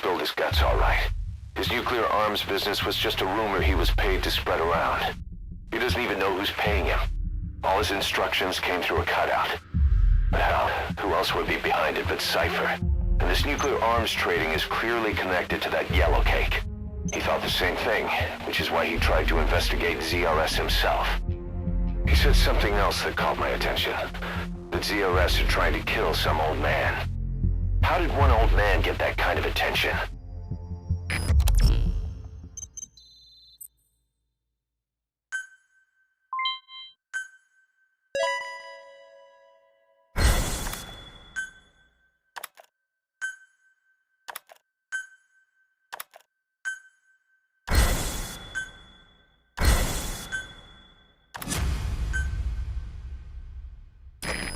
spilled his guts all right. His nuclear arms business was just a rumor he was paid to spread around. He doesn't even know who's paying him. All his instructions came through a cutout. But hell, who else would be behind it but Cypher? And this nuclear arms trading is clearly connected to that yellow cake. He thought the same thing, which is why he tried to investigate ZRS himself. He said something else that caught my attention. That ZRS are trying to kill some old man. How did one old man get that kind of attention?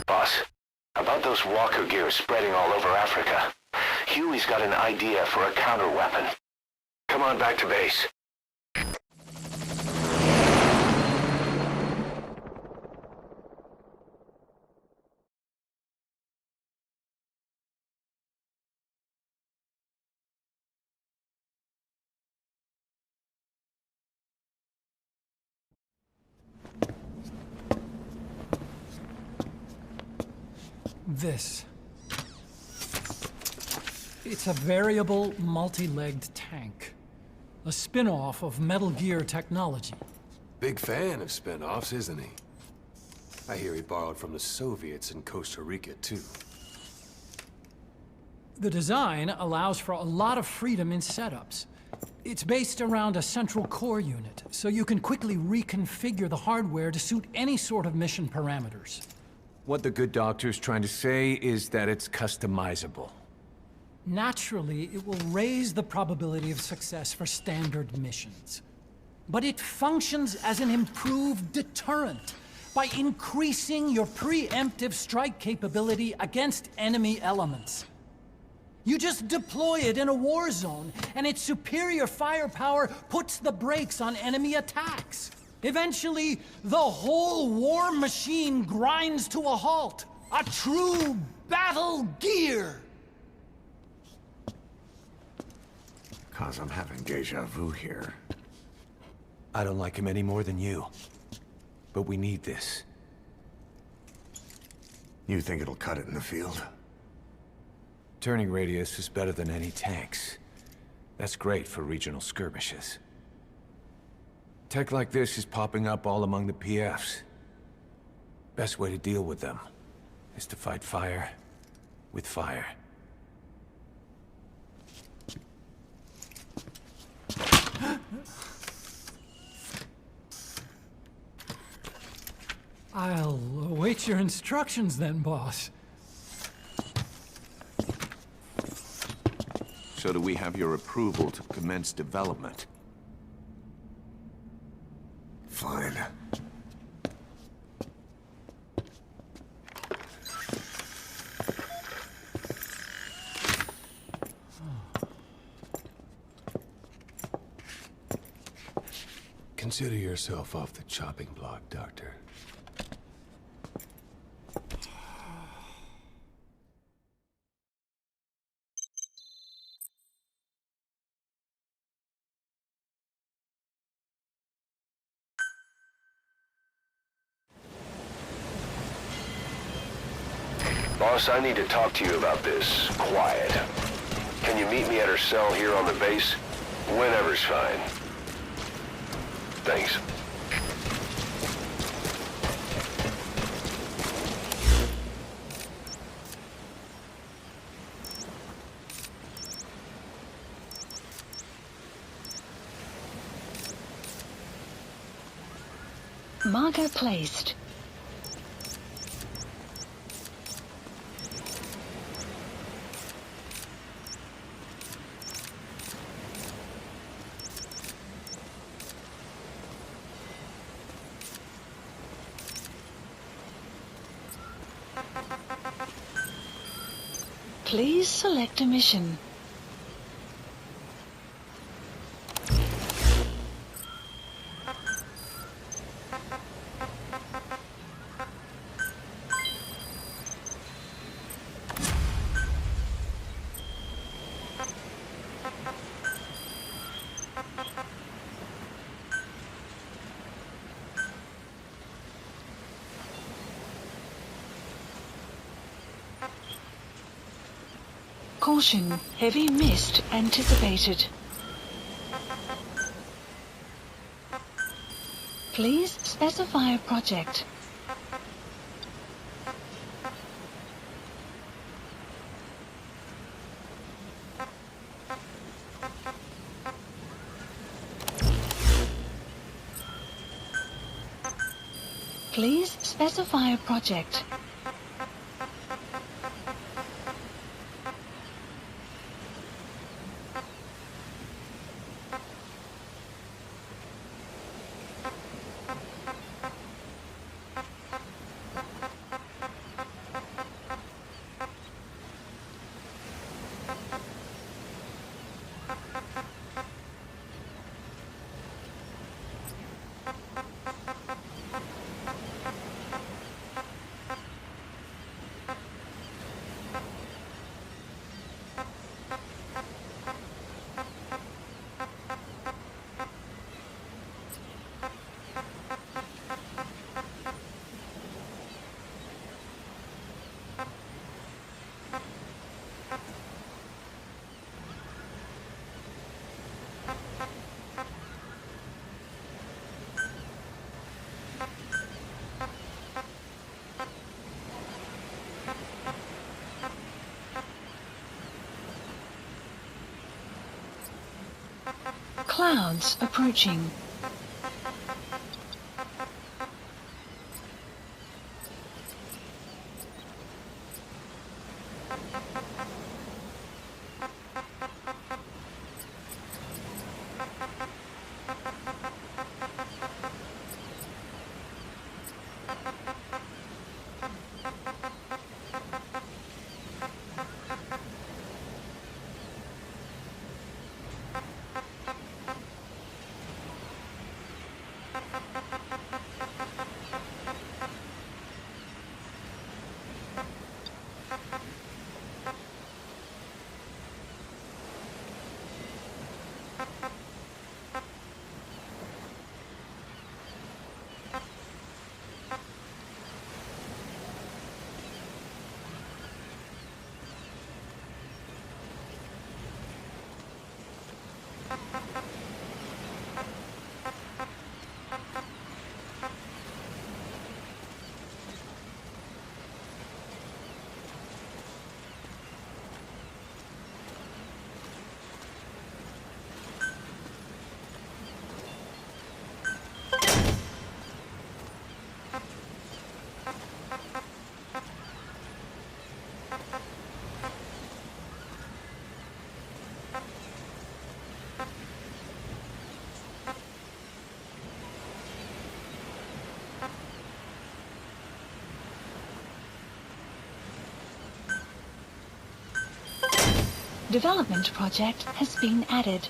Boss, about those walker gears spreading all over Africa. Huey's got an idea for a counter-weapon. Come on back to base. This. It's a variable, multi-legged tank. A spin-off of Metal Gear technology. Big fan of spin-offs, isn't he? I hear he borrowed from the Soviets in Costa Rica, too. The design allows for a lot of freedom in setups. It's based around a central core unit, so you can quickly reconfigure the hardware to suit any sort of mission parameters. What the good doctor's trying to say is that it's customizable. Naturally, it will raise the probability of success for standard missions. But it functions as an improved deterrent by increasing your preemptive strike capability against enemy elements. You just deploy it in a war zone, and its superior firepower puts the brakes on enemy attacks. Eventually, the whole war machine grinds to a halt. A true battle gear! Cause I'm having deja vu here. I don't like him any more than you. But we need this. You think it'll cut it in the field? Turning radius is better than any tanks. That's great for regional skirmishes. Tech like this is popping up all among the PFs. Best way to deal with them is to fight fire with fire. I'll await your instructions then, boss. So do we have your approval to commence development? Fine. Consider yourself off the chopping block, Doctor. Boss, I need to talk to you about this. Quiet. Can you meet me at her cell here on the base? Whenever's fine. Thanks. Marker placed. Please select a mission. Caution, heavy mist anticipated. Please specify a project. Please specify a project. Clouds approaching. Development project has been added.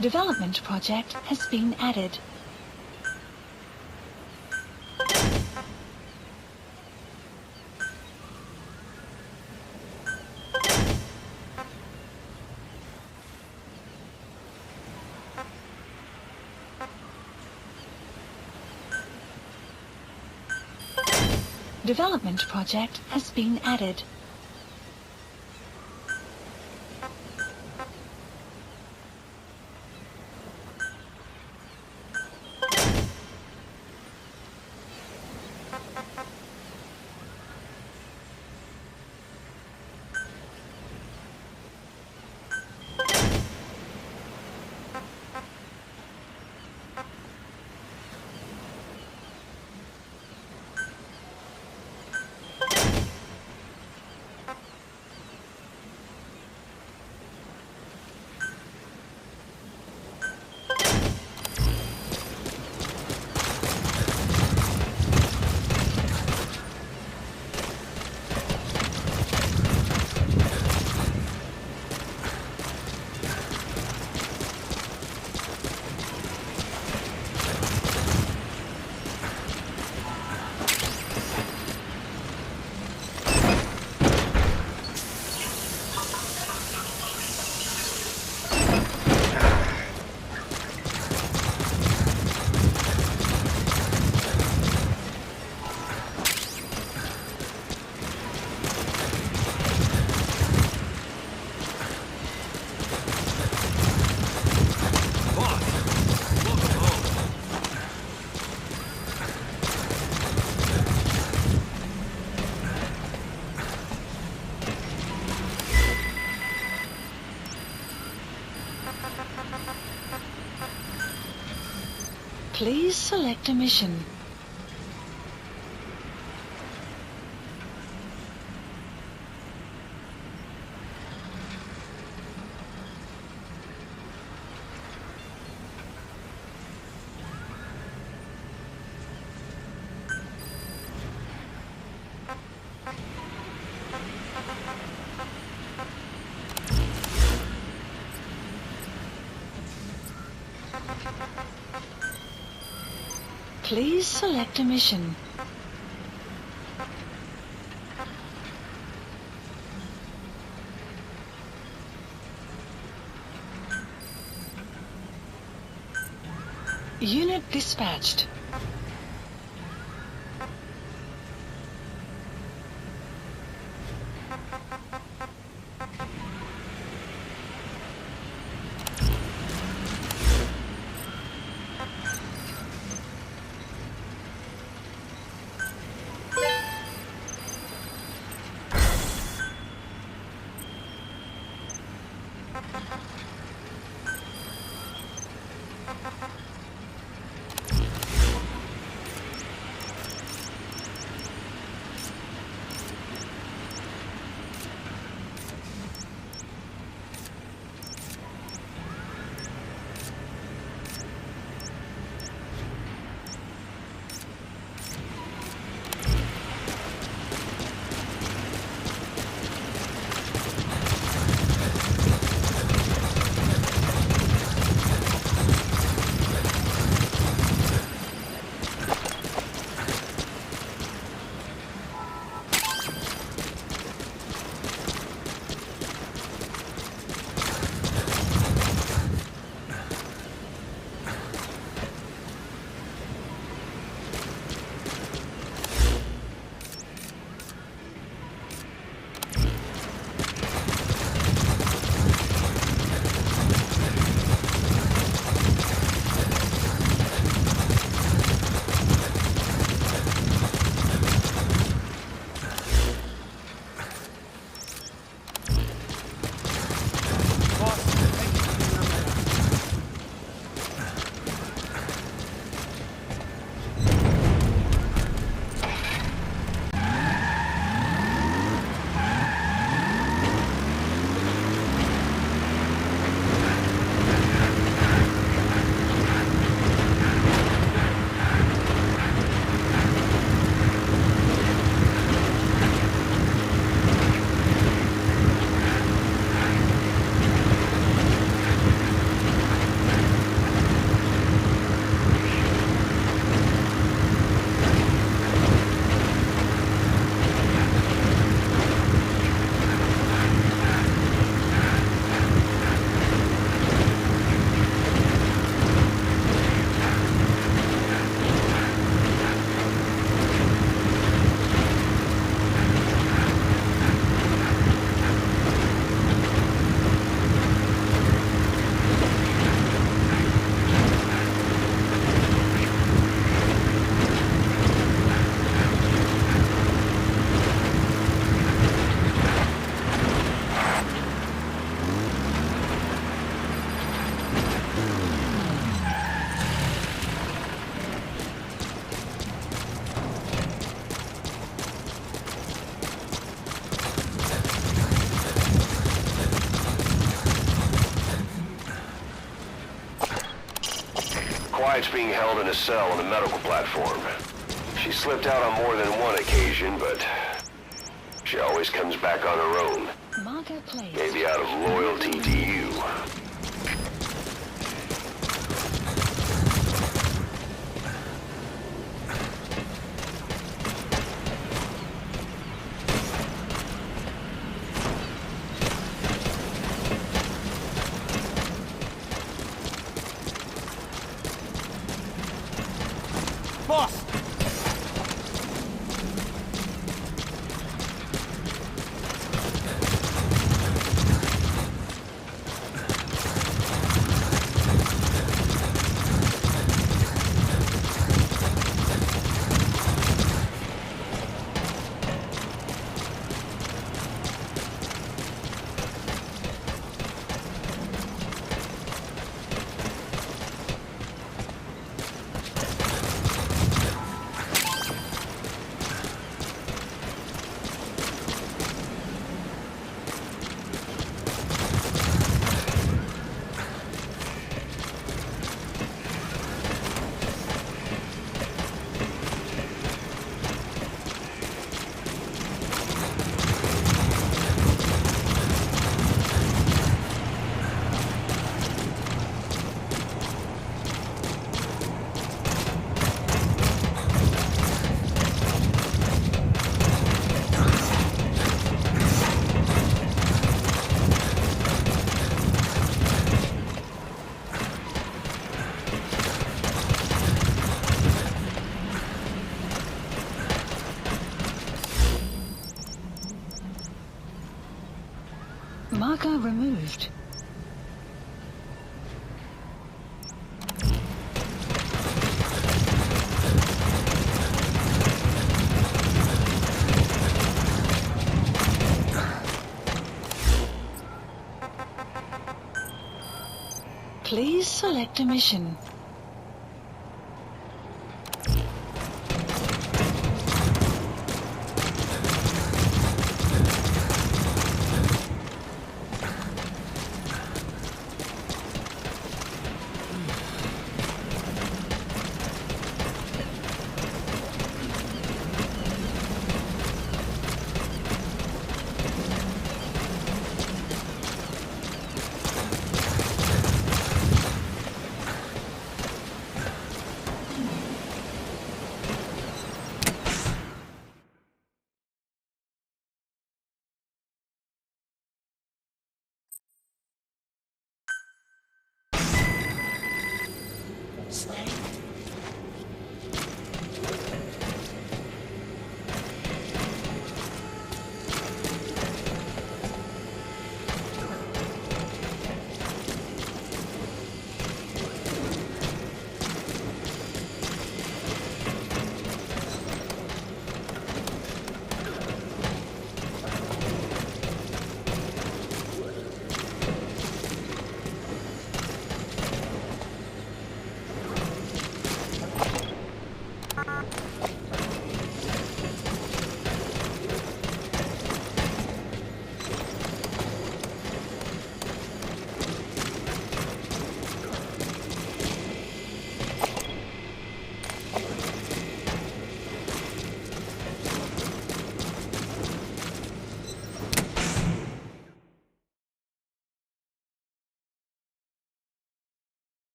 Development project has been added. Development project has been added. Please select a mission. Please select a mission. Unit dispatched. Quiet's being held in a cell on the medical platform. She slipped out on more than one occasion, but she always comes back on her own. Marker placed. Maybe out of loyalty to you. Boss! Marker removed. Please select a mission.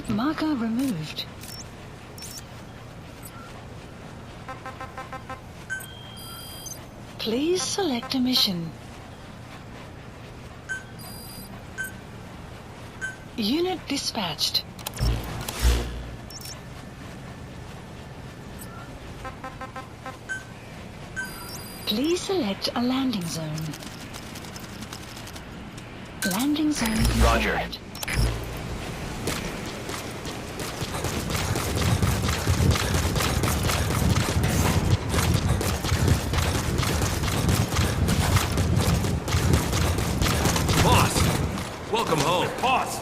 Marker removed. Please select a mission. Unit dispatched. Please select a landing zone. Landing zone confirmed. Roger. Welcome home. Boss!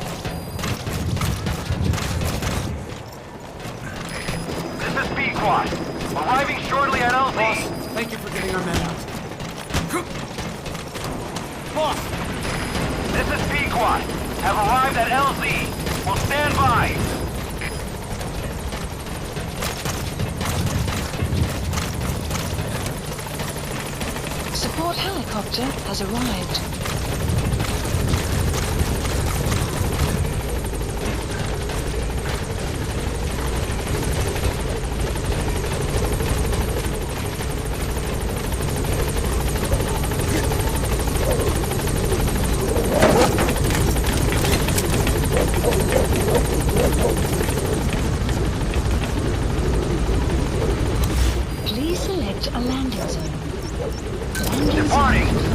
This is Pequod. Arriving shortly at LZ. Boss, thank you for getting our men out. Boss! This is Pequod. Have arrived at LZ. Will stand by. Support helicopter has arrived. Please select a landing zone. Landing zone confirmed.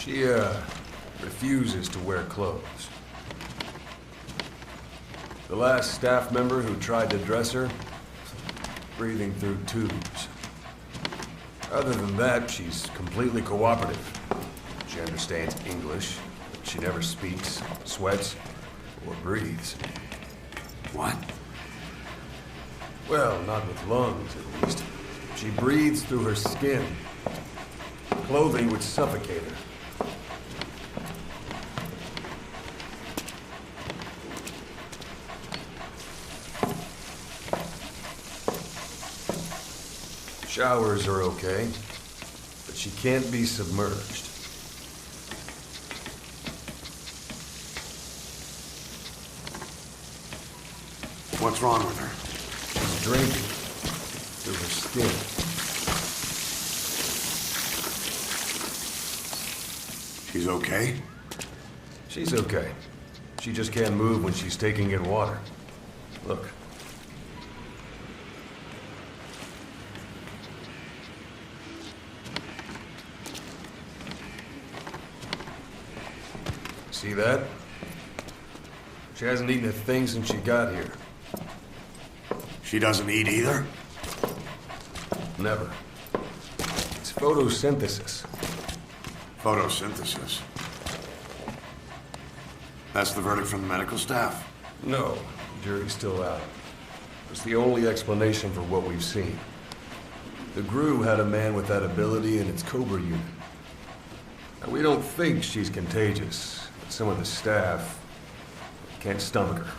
She, refuses to wear clothes. The last staff member who tried to dress her, breathing through tubes. Other than that, she's completely cooperative. She understands English, but she never speaks, sweats, or breathes. What? Well, not with lungs, at least. She breathes through her skin. Clothing would suffocate her. Showers are okay, but she can't be submerged. What's wrong with her? She's drinking through her skin. She's okay? She's okay. She just can't move when she's taking in water. Look. See that? She hasn't eaten a thing since she got here. She doesn't eat either? Never. It's photosynthesis. Photosynthesis. That's the verdict from the medical staff? No, jury's still out. It's the only explanation for what we've seen. The GRU had a man with that ability in its Cobra unit. Now, we don't think she's contagious, but some of the staff can't stomach her.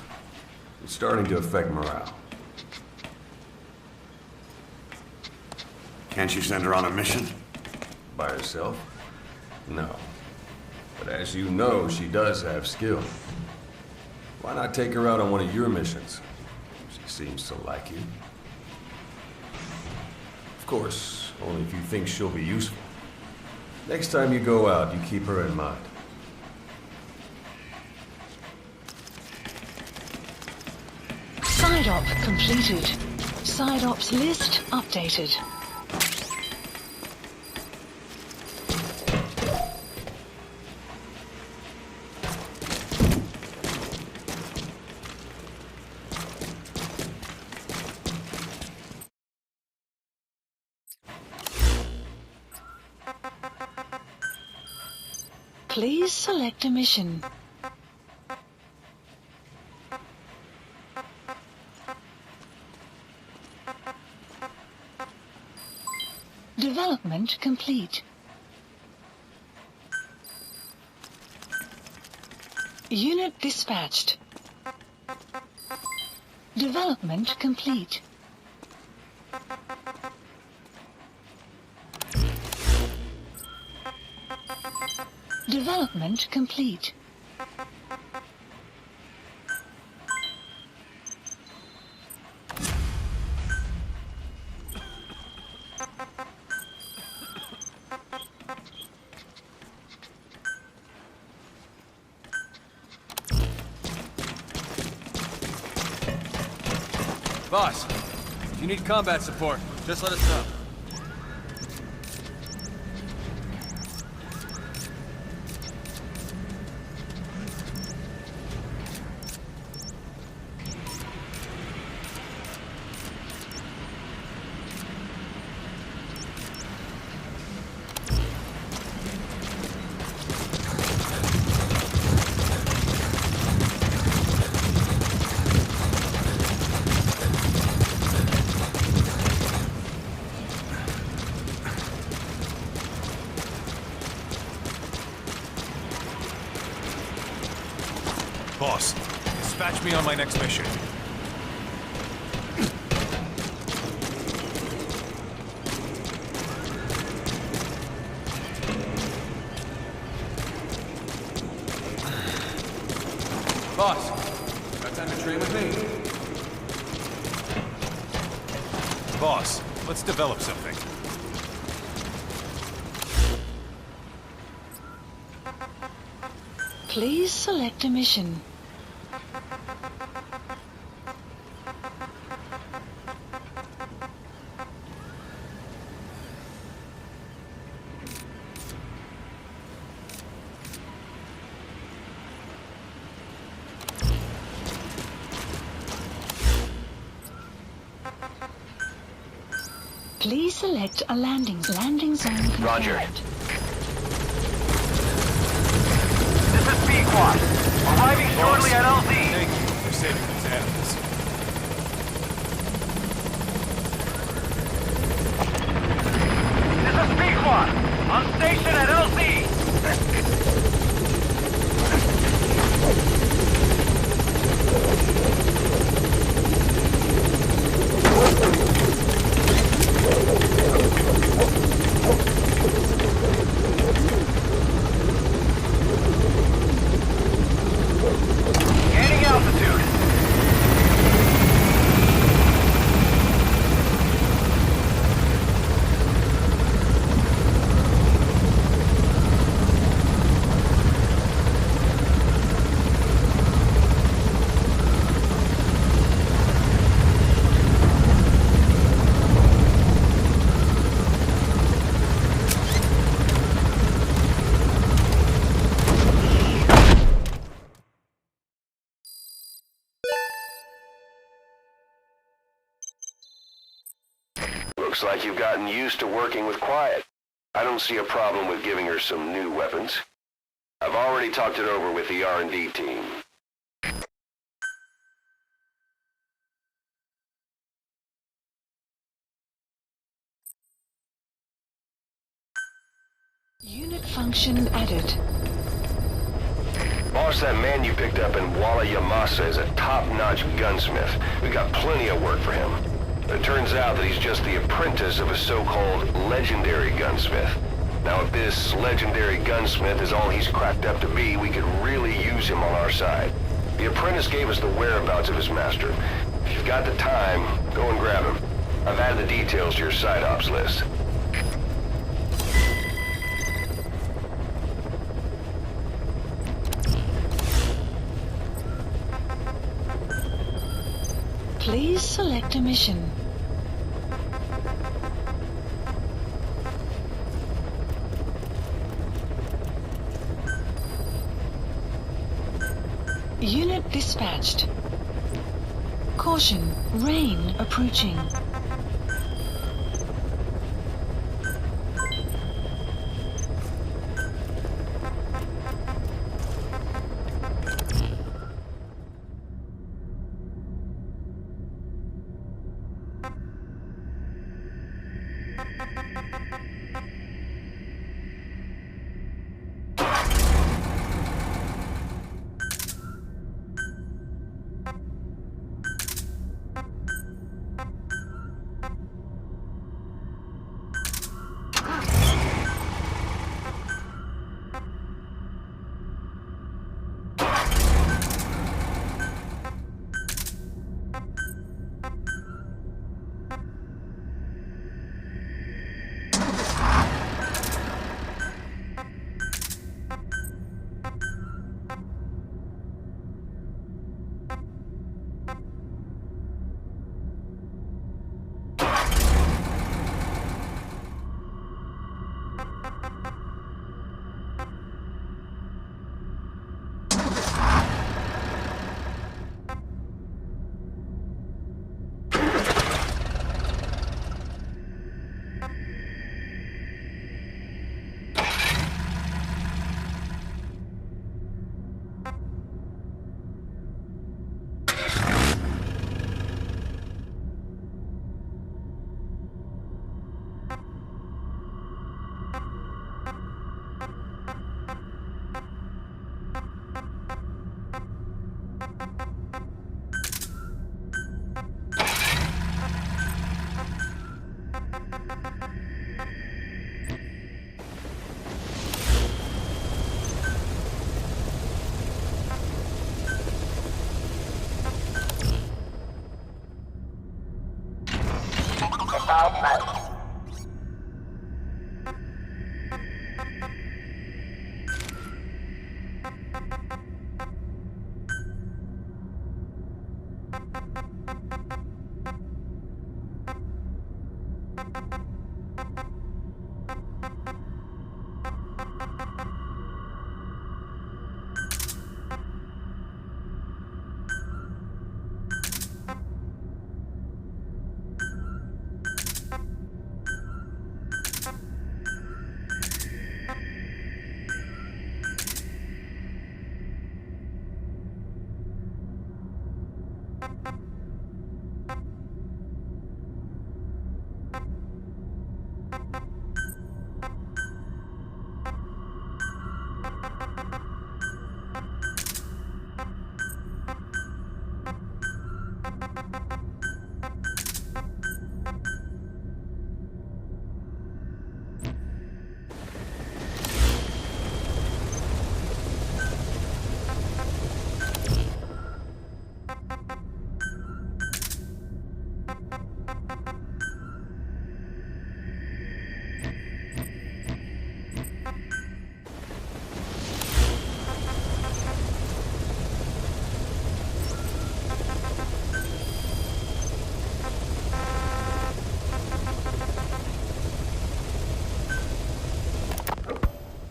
It's starting to affect morale. Can't you send her on a mission? By herself? No. But as you know, she does have skill. Why not take her out on one of your missions? She seems to like you. Of course, only if you think she'll be useful. Next time you go out, you keep her in mind. Side op completed. Side ops list updated. Please select a mission. Development complete. Unit dispatched. Development complete. Development complete. Boss, if you need combat support, just let us know. Boss, dispatch me on my next mission. Boss, got time to train with me? Boss, let's develop something. Please select a mission. Please select a landing zone confirmed. Roger. This is Pequod. Arriving shortly at LZ. Thank you for saving those animals. This is Pequod. On station at LZ. Gaining altitude. Looks like you've gotten used to working with Quiet. I don't see a problem with giving her some new weapons. I've already talked it over with the R&D team. Unit function added. Boss, that man you picked up in Walla Yamasa is a top-notch gunsmith. We got plenty of work for him. It turns out that he's just the apprentice of a so-called legendary gunsmith. Now, if this legendary gunsmith is all he's cracked up to be, we could really use him on our side. The apprentice gave us the whereabouts of his master. If you've got the time, go and grab him. I've added the details to your side ops list. Please select a mission. Unit dispatched. Caution, rain approaching.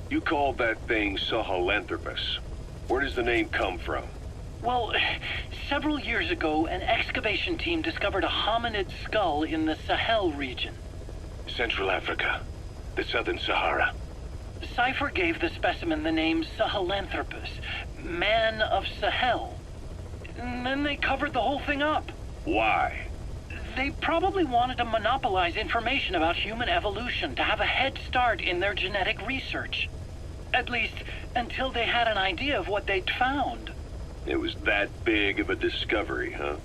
You called that thing Sahelanthropus. Where does the name come from? Well, several years ago, an excavation team discovered a hominid skull in the Sahel region. Central Africa. The Southern Sahara. Cypher gave the specimen the name Sahelanthropus, Man of Sahel. And then they covered the whole thing up. Why? They probably wanted to monopolize information about human evolution to have a head start in their genetic research. At least, until they had an idea of what they'd found. It was that big of a discovery, huh?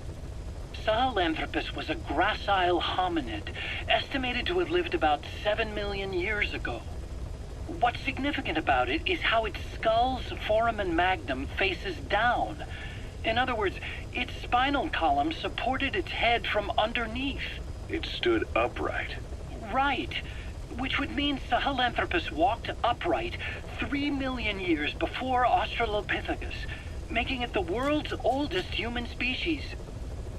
Sahelanthropus was a gracile hominid, estimated to have lived about 7 million years ago. What's significant about it is how its skull's foramen magnum faces down. In other words, its spinal column supported its head from underneath. It stood upright. Right. Which would mean Sahelanthropus walked upright 3 million years before Australopithecus, making it the world's oldest human species.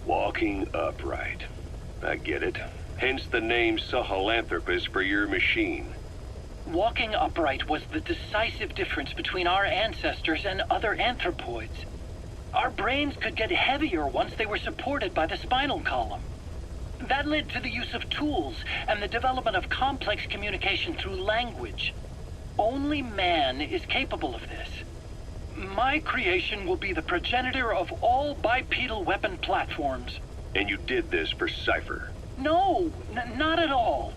Walking upright. I get it. Hence the name Sahelanthropus for your machine. Walking upright was the decisive difference between our ancestors and other anthropoids. Our brains could get heavier once they were supported by the spinal column. That led to the use of tools and the development of complex communication through language. Only man is capable of this. My creation will be the progenitor of all bipedal weapon platforms. And you did this for Cypher? No, not at all.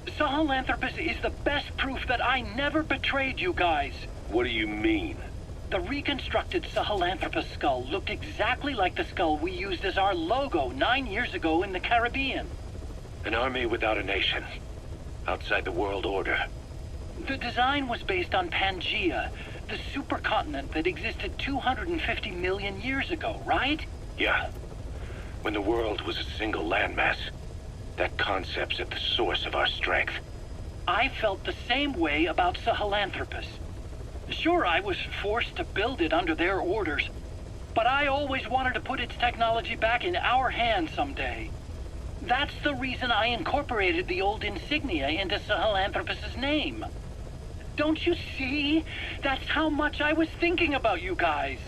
Sahelanthropus is the best proof that I never betrayed you guys. What do you mean? The reconstructed Sahelanthropus skull looked exactly like the skull we used as our logo 9 years ago in the Caribbean. An army without a nation. Outside the world order. The design was based on Pangaea, the supercontinent that existed 250 million years ago, right? Yeah. When the world was a single landmass. That concept's at the source of our strength. I felt the same way about Sahelanthropus. Sure, I was forced to build it under their orders, but I always wanted to put its technology back in our hands someday. That's the reason I incorporated the old insignia into Sahelanthropus's name. Don't you see? That's how much I was thinking about you guys.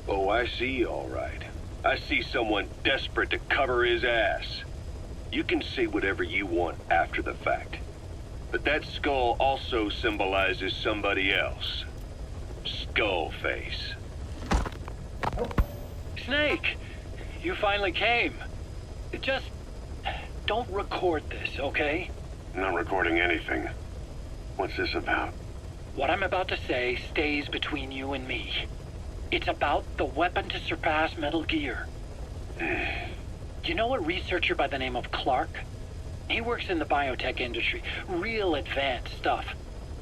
Oh, I see, all right. I see someone desperate to cover his ass. You can say whatever you want after the fact. But that skull also symbolizes somebody else. Skullface. Snake, you finally came. Just don't record this, okay? Not recording anything. What's this about? What I'm about to say stays between you and me. It's about the weapon to surpass Metal Gear. You know a researcher by the name of Clark? He works in the biotech industry, real advanced stuff.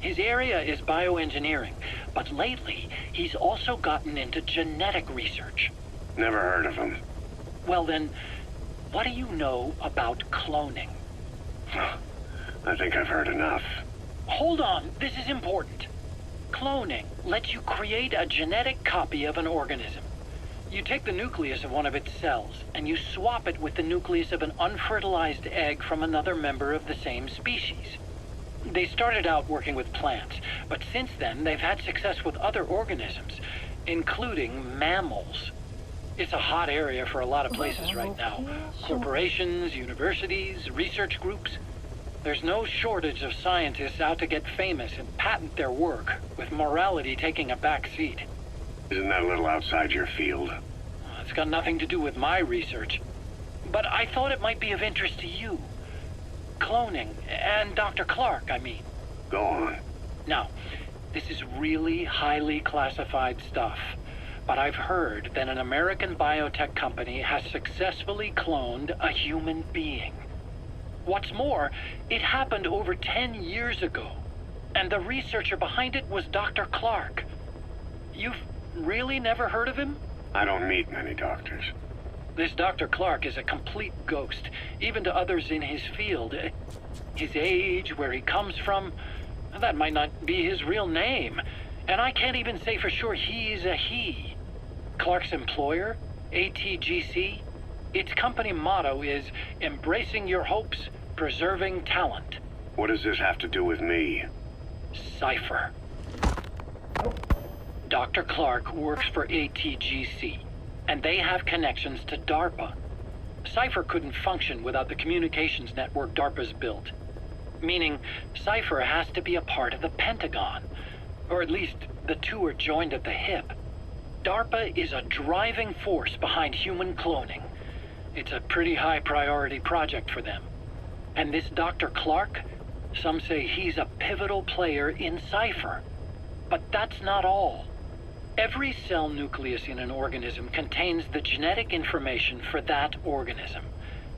His area is bioengineering, but lately he's also gotten into genetic research. Never heard of him. Well then, what do you know about cloning? I think I've heard enough. Hold on, this is important. Cloning lets you create a genetic copy of an organism. You take the nucleus of one of its cells, and you swap it with the nucleus of an unfertilized egg from another member of the same species. They started out working with plants, but since then they've had success with other organisms, including mammals. It's a hot area for a lot of places right now. Corporations, universities, research groups. There's no shortage of scientists out to get famous and patent their work, with morality taking a back seat. Isn't that a little outside your field? It's got nothing to do with my research. But I thought it might be of interest to you. Cloning, and Dr. Clark, I mean. Go on. Now, this is really highly classified stuff. But I've heard that an American biotech company has successfully cloned a human being. What's more, it happened over 10 years ago. And the researcher behind it was Dr. Clark. You've really never heard of him? I don't meet many doctors. This Dr. Clark is a complete ghost, even to others in his field. His age, where he comes from, that might not be his real name. And I can't even say for sure he's a he. Clark's employer, ATGC, its company motto is embracing your hopes, preserving talent. What does this have to do with me? Cypher. Dr. Clark works for ATGC, and they have connections to DARPA. Cypher couldn't function without the communications network DARPA's built. Meaning, Cypher has to be a part of the Pentagon. Or at least, the two are joined at the hip. DARPA is a driving force behind human cloning. It's a pretty high priority project for them. And this Dr. Clark, some say he's a pivotal player in Cypher. But that's not all. Every cell nucleus in an organism contains the genetic information for that organism.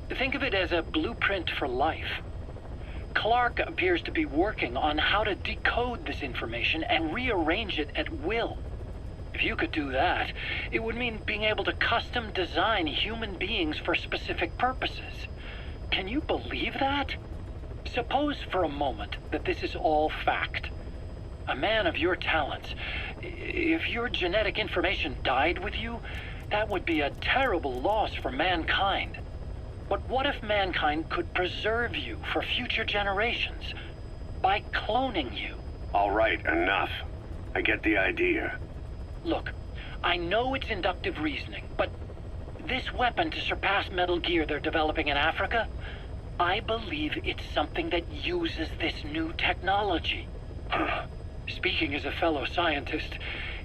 Think of it as a blueprint for life. Clark appears to be working on how to decode this information and rearrange it at will. If you could do that, it would mean being able to custom design human beings for specific purposes. Can you believe that? Suppose for a moment that this is all fact. A man of your talents, if your genetic information died with you, that would be a terrible loss for mankind. But what if mankind could preserve you for future generations by cloning you? All right, enough. I get the idea. Look, I know it's inductive reasoning, but this weapon to surpass Metal Gear they're developing in Africa, I believe it's something that uses this new technology. Speaking as a fellow scientist,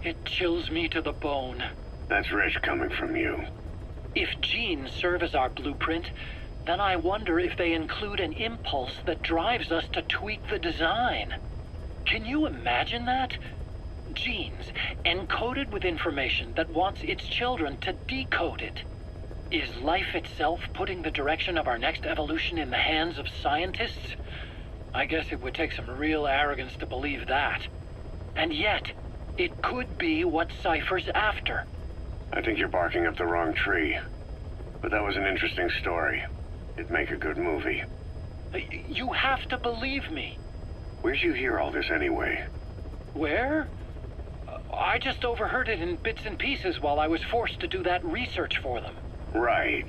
it chills me to the bone. That's rich coming from you. If genes serve as our blueprint, then I wonder if they include an impulse that drives us to tweak the design. Can you imagine that? Genes encoded with information that wants its children to decode it. Is life itself putting the direction of our next evolution in the hands of scientists? I guess it would take some real arrogance to believe that. And yet, it could be what Cypher's after. I think you're barking up the wrong tree. But that was an interesting story. It'd make a good movie. You have to believe me. Where'd you hear all this anyway? Where? I just overheard it in bits and pieces while I was forced to do that research for them. Right.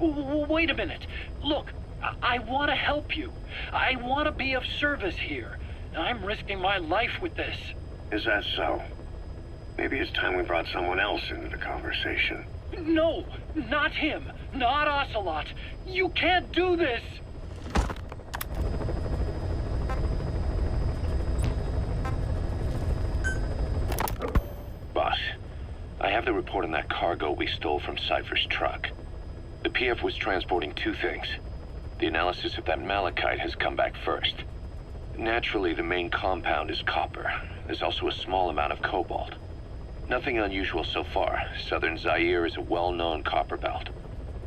Wait a minute. Look, I want to help you. I want to be of service here. I'm risking my life with this. Is that so? Maybe it's time we brought someone else into the conversation. No, not him. Not Ocelot. You can't do this. Boss, I have the report on that cargo we stole from Cypher's truck. The PF was transporting two things. The analysis of that malachite has come back first. Naturally, the main compound is copper. There's also a small amount of cobalt. Nothing unusual so far. Southern Zaire is a well-known copper belt.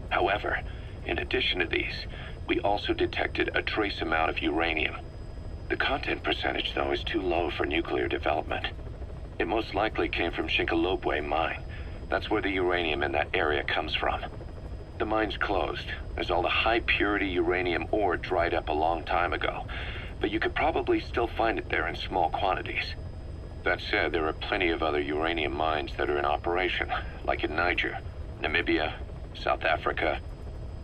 However, in addition to these, we also detected a trace amount of uranium. The content percentage, though, is too low for nuclear development. It most likely came from Shinkalobwe mine. That's where the uranium in that area comes from. The mine's closed, as all the high-purity uranium ore dried up a long time ago, but you could probably still find it there in small quantities. That said, there are plenty of other uranium mines that are in operation, like in Niger, Namibia, South Africa.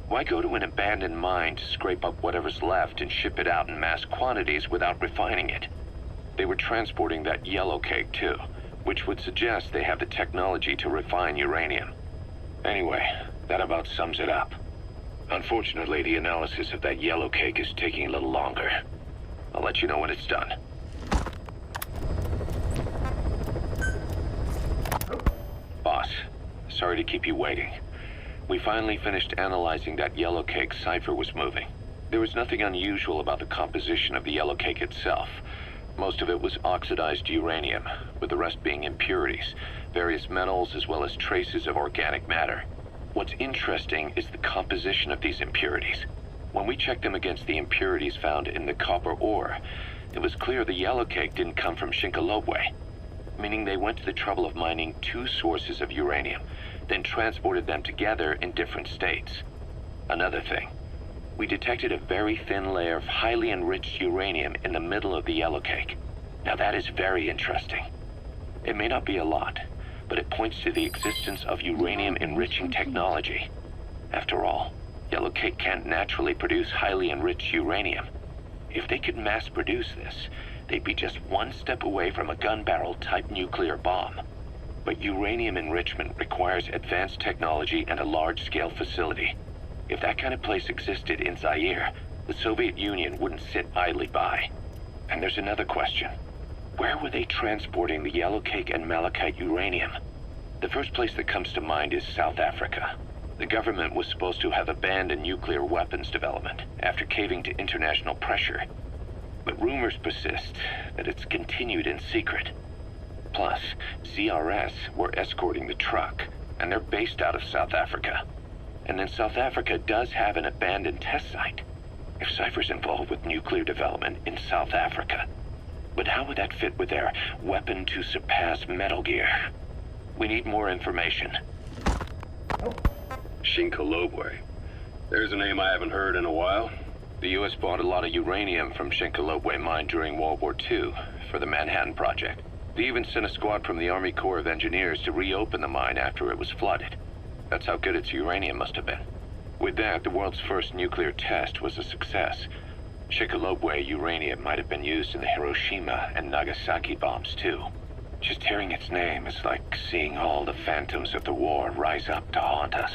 Why go to an abandoned mine to scrape up whatever's left and ship it out in mass quantities without refining it? They were transporting that yellow cake too, which would suggest they have the technology to refine uranium. Anyway, that about sums it up. Unfortunately, the analysis of that yellow cake is taking a little longer. I'll let you know when it's done. Boss, sorry to keep you waiting. We finally finished analyzing that yellow cake Cypher was moving. There was nothing unusual about the composition of the yellow cake itself. Most of it was oxidized uranium, with the rest being impurities, various metals as well as traces of organic matter. What's interesting is the composition of these impurities. When we checked them against the impurities found in the copper ore, it was clear the yellow cake didn't come from Shinkalobwe, meaning they went to the trouble of mining two sources of uranium, then transported them together in different states. Another thing, we detected a very thin layer of highly enriched uranium in the middle of the yellow cake. Now that is very interesting. It may not be a lot, but it points to the existence of uranium-enriching technology. After all, yellow cake can't naturally produce highly enriched uranium. If they could mass-produce this, they'd be just one step away from a gun barrel-type nuclear bomb. But uranium enrichment requires advanced technology and a large-scale facility. If that kind of place existed in Zaire, the Soviet Union wouldn't sit idly by. And there's another question. Where were they transporting the yellow cake and malachite uranium? The first place that comes to mind is South Africa. The government was supposed to have abandoned nuclear weapons development after caving to international pressure. But rumors persist that it's continued in secret. Plus, ZRS were escorting the truck, and they're based out of South Africa. And then South Africa does have an abandoned test site. If Cypher's involved with nuclear development in South Africa. But how would that fit with their weapon to surpass Metal Gear? We need more information. Shinkolobwe. There's a name I haven't heard in a while. The U.S. bought a lot of uranium from Shinkolobwe mine during World War II for the Manhattan Project. They even sent a squad from the Army Corps of Engineers to reopen the mine after it was flooded. That's how good its uranium must have been. With that, the world's first nuclear test was a success. Shinkolobwe uranium might have been used in the Hiroshima and Nagasaki bombs, too. Just hearing its name is like seeing all the phantoms of the war rise up to haunt us.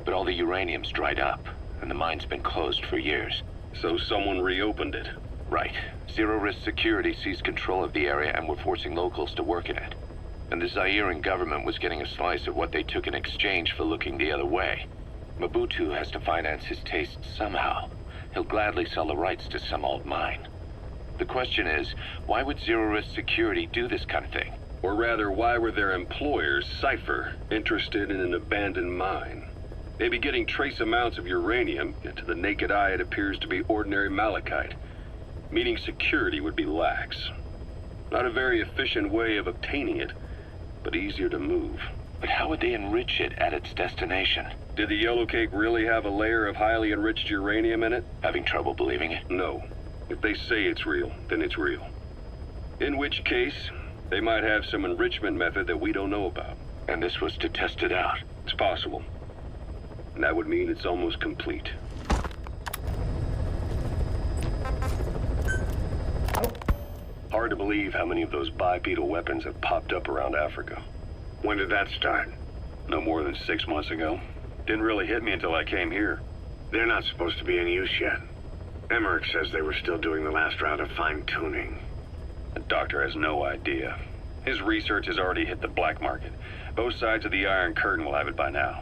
But all the uranium's dried up, and the mine's been closed for years. So someone reopened it. Right. Zero-risk security seized control of the area and were forcing locals to work in it. And the Zairean government was getting a slice of what they took in exchange for looking the other way. Mobutu has to finance his tastes somehow. He'll gladly sell the rights to some old mine. The question is, why would Zero-risk security do this kind of thing? Or rather, why were their employers, Cypher, interested in an abandoned mine? They'd be getting trace amounts of uranium, yet to the naked eye it appears to be ordinary malachite. Meaning security would be lax. Not a very efficient way of obtaining it, but easier to move. But how would they enrich it at its destination? Did the yellow cake really have a layer of highly enriched uranium in it? Having trouble believing it? No. If they say it's real, then it's real. In which case, they might have some enrichment method that we don't know about. And this was to test it out? It's possible. And that would mean it's almost complete. Hard to believe how many of those bipedal weapons have popped up around Africa. When did that start? No more than 6 months ago. Didn't really hit me until I came here. They're not supposed to be in use yet. Emmerich says they were still doing the last round of fine-tuning. The doctor has no idea. His research has already hit the black market. Both sides of the Iron Curtain will have it by now.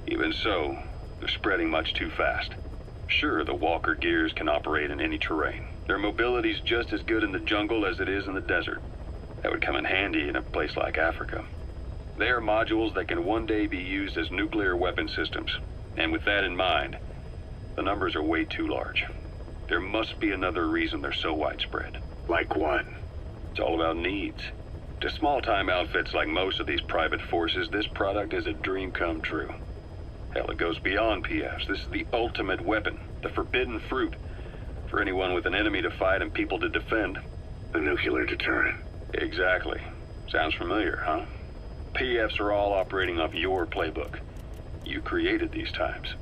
Even so, they're spreading much too fast. Sure, the Walker gears can operate in any terrain. Their mobility's just as good in the jungle as it is in the desert. That would come in handy in a place like Africa. They are modules that can one day be used as nuclear weapon systems. And with that in mind, the numbers are way too large. There must be another reason they're so widespread. Like what? It's all about needs. To small-time outfits like most of these private forces, this product is a dream come true. Hell, it goes beyond PFs. This is the ultimate weapon, the forbidden fruit, for anyone with an enemy to fight and people to defend. A nuclear deterrent. Exactly. Sounds familiar, huh? PFs are all operating off your playbook. You created these times.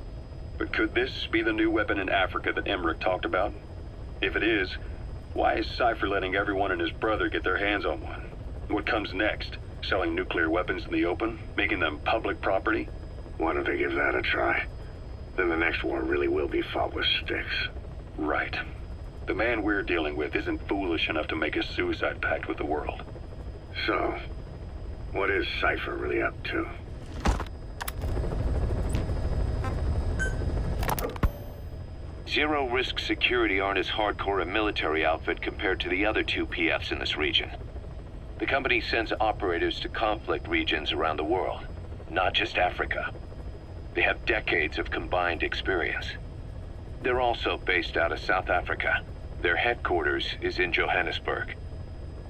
But could this be the new weapon in Africa that Emmerich talked about? If it is, why is Cypher letting everyone and his brother get their hands on one? What comes next? Selling nuclear weapons in the open? Making them public property? Why don't they give that a try? Then the next war really will be fought with sticks. Right. The man we're dealing with isn't foolish enough to make a suicide pact with the world. So, what is Cypher really up to? Zero-risk security aren't as hardcore a military outfit compared to the other two PFs in this region. The company sends operators to conflict regions around the world, not just Africa. They have decades of combined experience. They're also based out of South Africa. Their headquarters is in Johannesburg.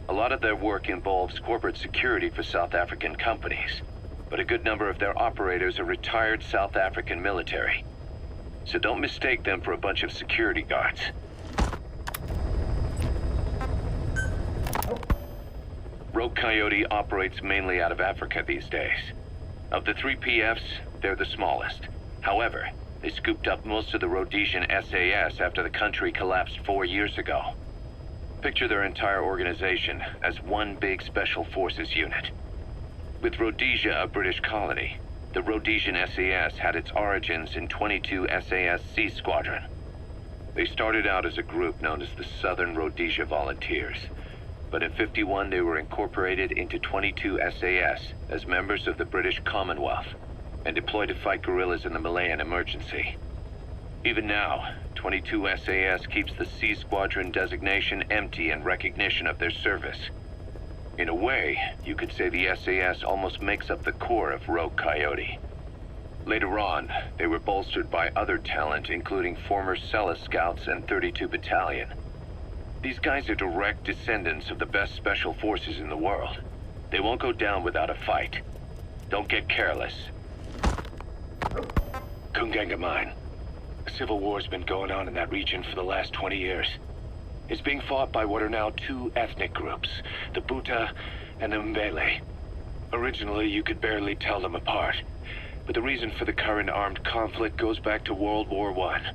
A lot of their work involves corporate security for South African companies, but a good number of their operators are retired South African military. So don't mistake them for a bunch of security guards. Rogue Coyote operates mainly out of Africa these days. Of the three PFs, they're the smallest. However, they scooped up most of the Rhodesian SAS after the country collapsed 4 years ago. Picture their entire organization as one big special forces unit. With Rhodesia a British colony, the Rhodesian SAS had its origins in 22 SAS Sea Squadron. They started out as a group known as the Southern Rhodesia Volunteers, but in '51 they were incorporated into 22 SAS as members of the British Commonwealth and deployed to fight guerrillas in the Malayan Emergency. Even now, 22 SAS keeps the C Squadron designation empty in recognition of their service. In a way, you could say the SAS almost makes up the core of Rogue Coyote. Later on, they were bolstered by other talent, including former Celis Scouts and 32 Battalion. These guys are direct descendants of the best special forces in the world. They won't go down without a fight. Don't get careless. Kungenga Mine. A civil war's been going on in that region for the last 20 years. It's being fought by what are now two ethnic groups, the Buta and the Mbele. Originally, you could barely tell them apart, but the reason for the current armed conflict goes back to World War I.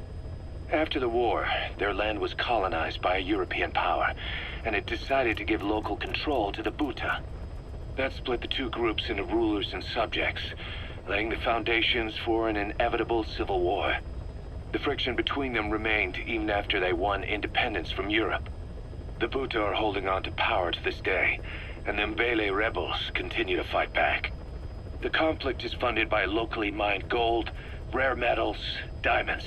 After the war, their land was colonized by a European power, and it decided to give local control to the Buta. That split the two groups into rulers and subjects, laying the foundations for an inevitable civil war. The friction between them remained even after they won independence from Europe. The Buta are holding on to power to this day, and the Mbele rebels continue to fight back. The conflict is funded by locally mined gold, rare metals, diamonds.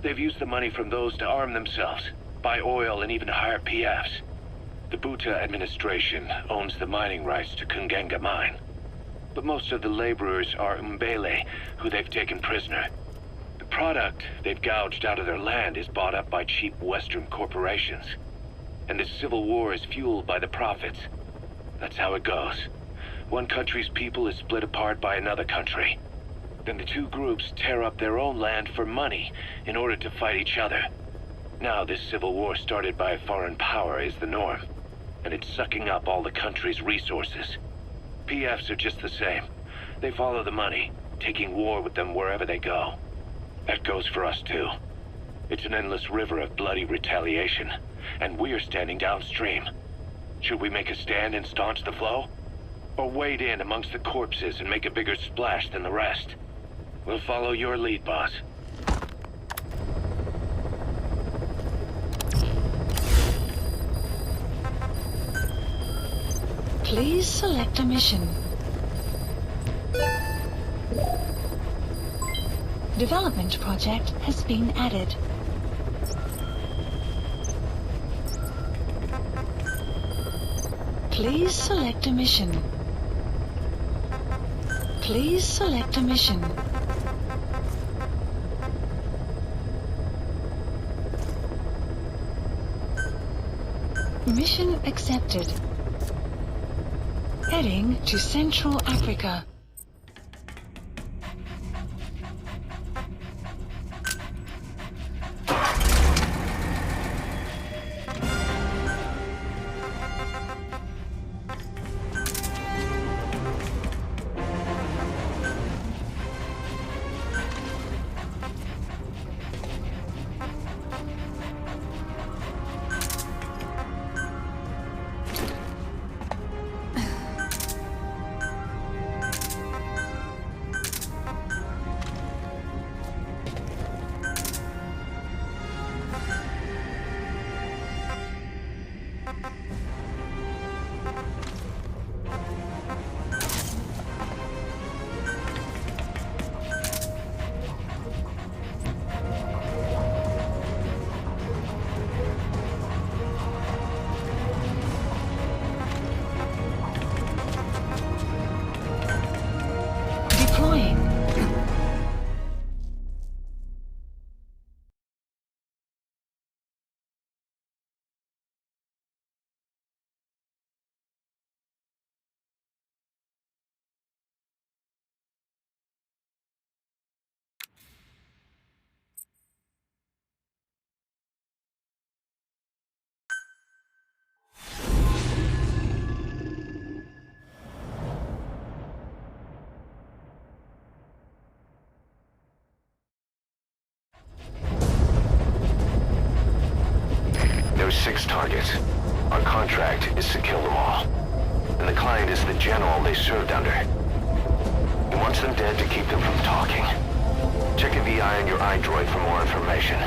They've used the money from those to arm themselves, buy oil, and even hire PFs. The Buta administration owns the mining rights to Kungenga Mine. But most of the laborers are Mbele, who they've taken prisoner. The product they've gouged out of their land is bought up by cheap Western corporations. And this civil war is fueled by the profits. That's how it goes. One country's people is split apart by another country. Then the two groups tear up their own land for money in order to fight each other. Now this civil war started by a foreign power is the norm, and it's sucking up all the country's resources. PFs are just the same. They follow the money, taking war with them wherever they go. That goes for us too. It's an endless river of bloody retaliation, and we're standing downstream. Should we make a stand and staunch the flow? Or wade in amongst the corpses and make a bigger splash than the rest? We'll follow your lead, boss. Please select a mission. Development project has been added. Please select a mission. Please select a mission. Mission accepted. Heading to Central Africa. There's 6 targets. Our contract is to kill them all. And the client is the general they served under. He wants them dead to keep them from talking. Check a VI on your iDroid for more information.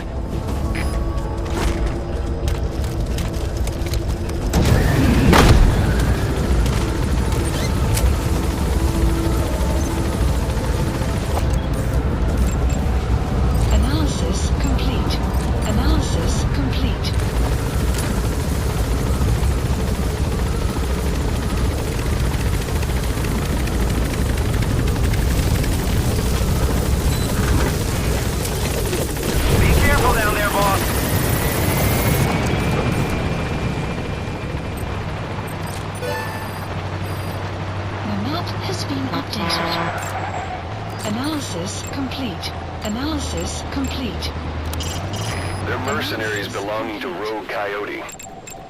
Analysis complete. complete. Analysis complete. They're mercenaries belonging to Rogue Coyote.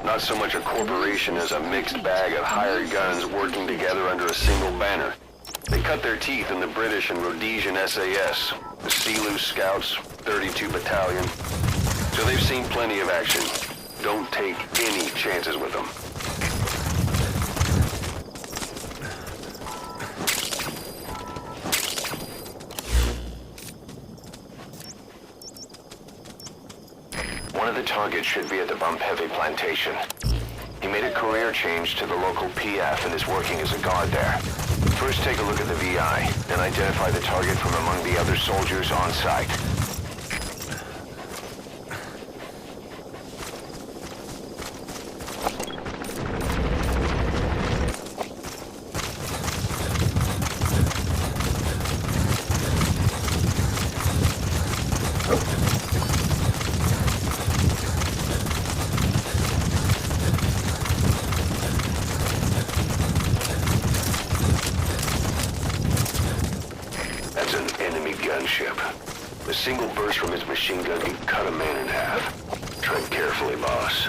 Not so much a corporation as a mixed bag of hired guns working together under a single banner. They cut their teeth in the British and Rhodesian SAS, the Sea-Loo Scouts, 32 Battalion. So they've seen plenty of action. Don't take any chances with them. One of the targets should be at the Bumpheavy plantation. He made a career change to the local PF and is working as a guard there. First take a look at the VI, then identify the target from among the other soldiers on site. That's an enemy gunship. A single burst from his machine gun can cut a man in half. Tread carefully, boss.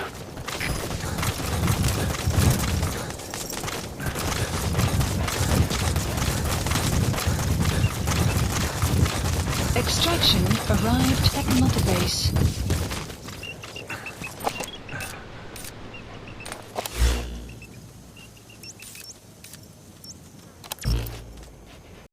Extraction arrived at Mother Base.